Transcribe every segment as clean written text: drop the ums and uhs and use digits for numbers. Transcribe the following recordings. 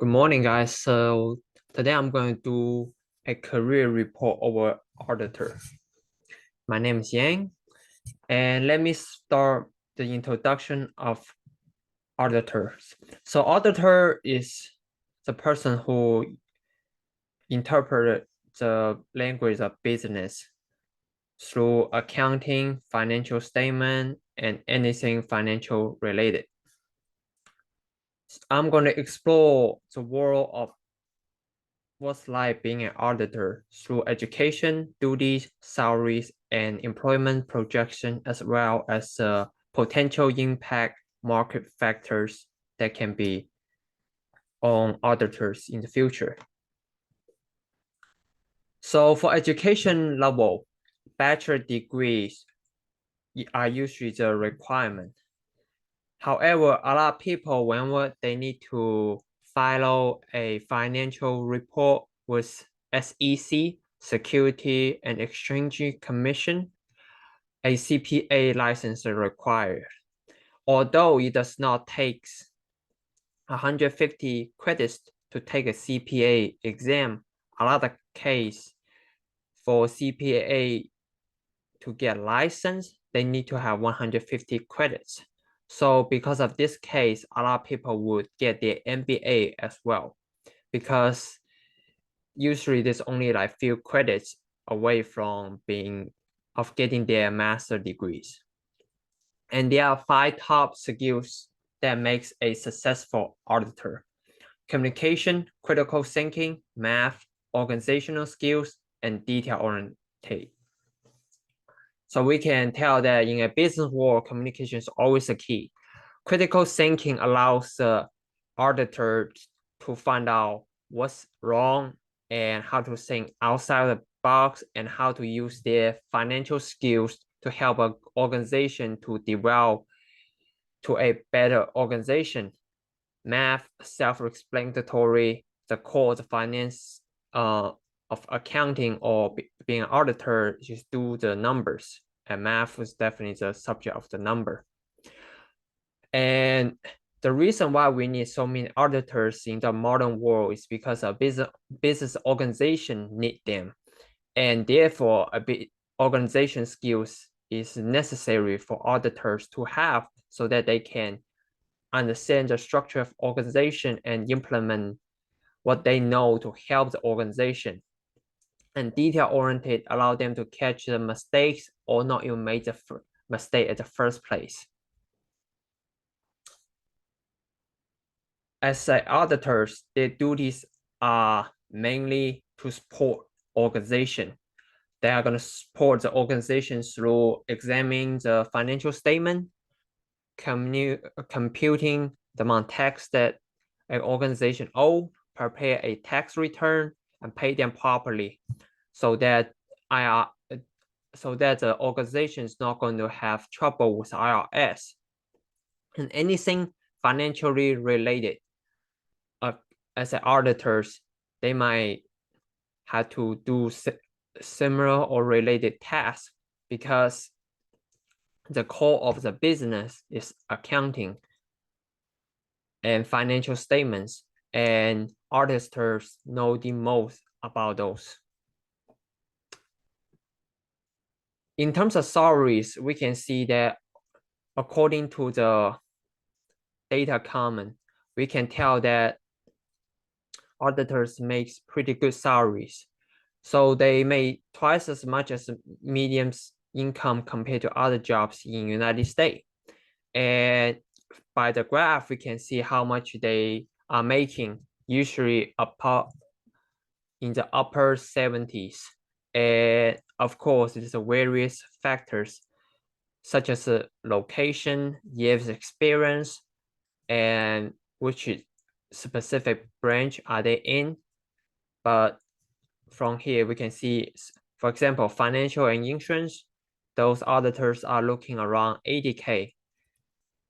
Good morning, guys. So today I'm going to do a career report over auditor. My name is Yang, and let me start the introduction of auditors. So auditor is the person who interprets the language of business through accounting, financial statement, and anything financial related. I'm going to explore the world of what's like being an auditor through education, duties, salaries, and employment projection, as well as potential impact market factors that can be on auditors in the future. So for education level, bachelor degrees are usually the requirement. However, a lot of people, whenever they need to file a financial report with SEC, Security and Exchange Commission, a CPA license is required. Although it does not take 150 credits to take a CPA exam, a lot of case for CPA to get license, they need to have 150 credits. So because of this case, a lot of people would get their MBA as well, because usually there's only like few credits away from getting their master degrees. And there are 5 top skills that makes a successful auditor: communication, critical thinking, math, organizational skills, and detail oriented. So we can tell that in a business world, communication is always a key. Critical thinking allows the auditor to find out what's wrong and how to think outside the box, and how to use their financial skills to help an organization to develop to a better organization. Math, self-explanatory, the core of the finance of accounting or being an auditor, just do the numbers. And math is definitely the subject of the number. And the reason why we need so many auditors in the modern world is because a business organization need them. And therefore, organization skills is necessary for auditors to have, so that they can understand the structure of organization and implement what they know to help the organization. And detail-oriented allow them to catch the mistakes or not even make the mistake at the first place. As auditors, their duties are mainly to support organization. They are going to support the organization through examining the financial statement, computing the amount of tax that an organization owes, prepare a tax return, and pay them properly, so that the organization is not going to have trouble with IRS. And anything financially related, as auditors, they might have to do similar or related tasks, because the core of the business is accounting and financial statements, and auditors know the most about those. In terms of salaries, we can see that according to the data common, we can tell that auditors makes pretty good salaries. So they make twice as much as medium income compared to other jobs in United States. And by the graph, we can see how much they are making, usually in the upper 70s. And of course, there's various factors such as location, years experience, and which specific branch are they in. But from here, we can see, for example, financial and insurance, those auditors are looking around 80K.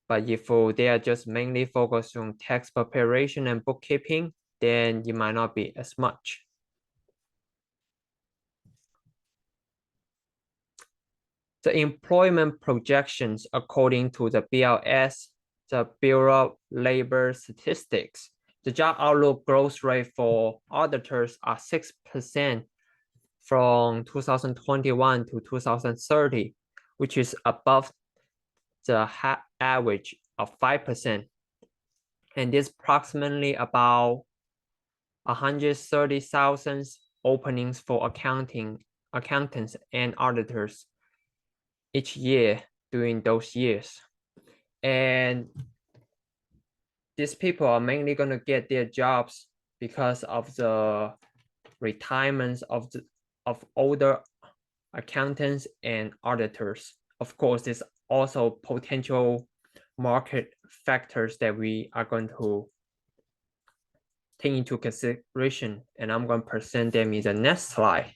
But if they are just mainly focused on tax preparation and bookkeeping, then it might not be as much. The employment projections according to the BLS, the Bureau of Labor Statistics, the job outlook growth rate for auditors are 6% from 2021 to 2030, which is above the average of 5%. And this approximately about 130,000 openings for accountants and auditors each year during those years. And these people are mainly going to get their jobs because of the retirements of older accountants and auditors. Of course, there's also potential market factors that we are going to take into consideration, and I'm going to present them in the next slide.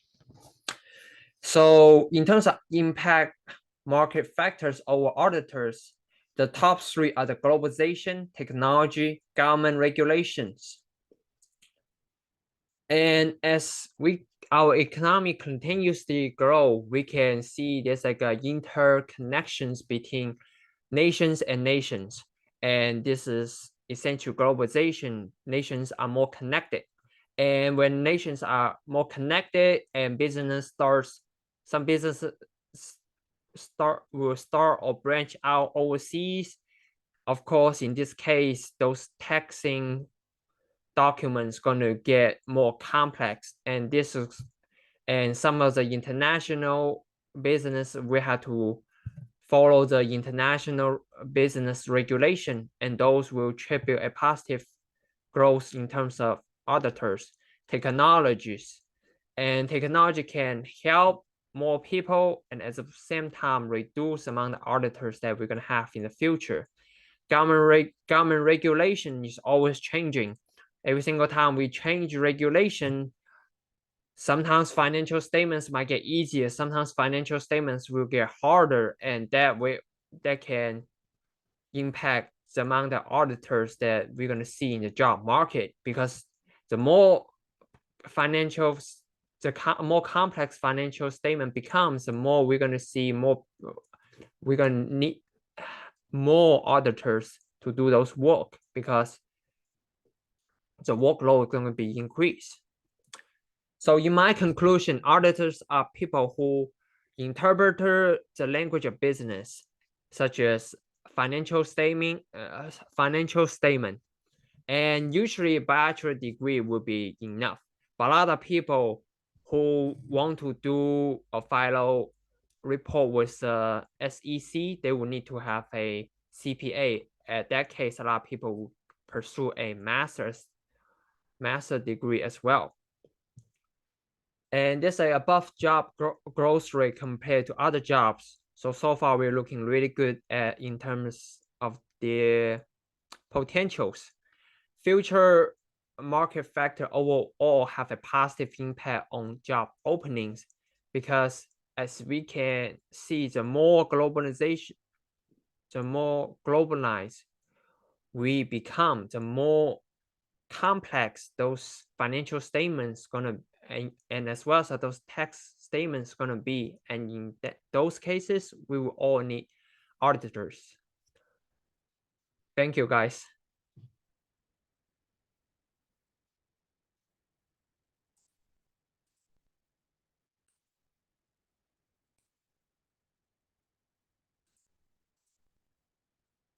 So in terms of impact market factors over auditors, the top three are the globalization, technology, government regulations. And as our economy continuously grow, we can see there's like a interconnections between nations and nations. And this is essential globalization. Nations are more connected. And when nations are more connected and some businesses will start or branch out overseas. Of course, in this case, those taxing documents going to get more complex, and some of the international business we have to follow the international business regulation, and those will tribute a positive growth in terms of auditors, technologies, and technology can help more people and at the same time reduce the amount of auditors that we're going to have in the future. Government regulation is always changing. Every single time we change regulation, sometimes financial statements might get easier, sometimes financial statements will get harder, and that can impact the amount of auditors that we're going to see in the job market, because the more more complex financial statement becomes, the more we're going to see we're going to need more auditors to do those work, because the workload is going to be increased. So in my conclusion, auditors are people who interpret the language of business, such as financial statement, and usually a bachelor degree will be enough. But a lot of people who want to do a file report with the SEC, they will need to have a CPA. At that case, a lot of people will pursue a master degree as well. And there's a above job growth rate compared to other jobs. So far we're looking really good in terms of their potentials. Future market factor overall have a positive impact on job openings, because as we can see, the more globalized we become, the more complex those financial statements gonna and as well as those tax statements gonna be, and in those cases we will all need auditors. Thank you, guys.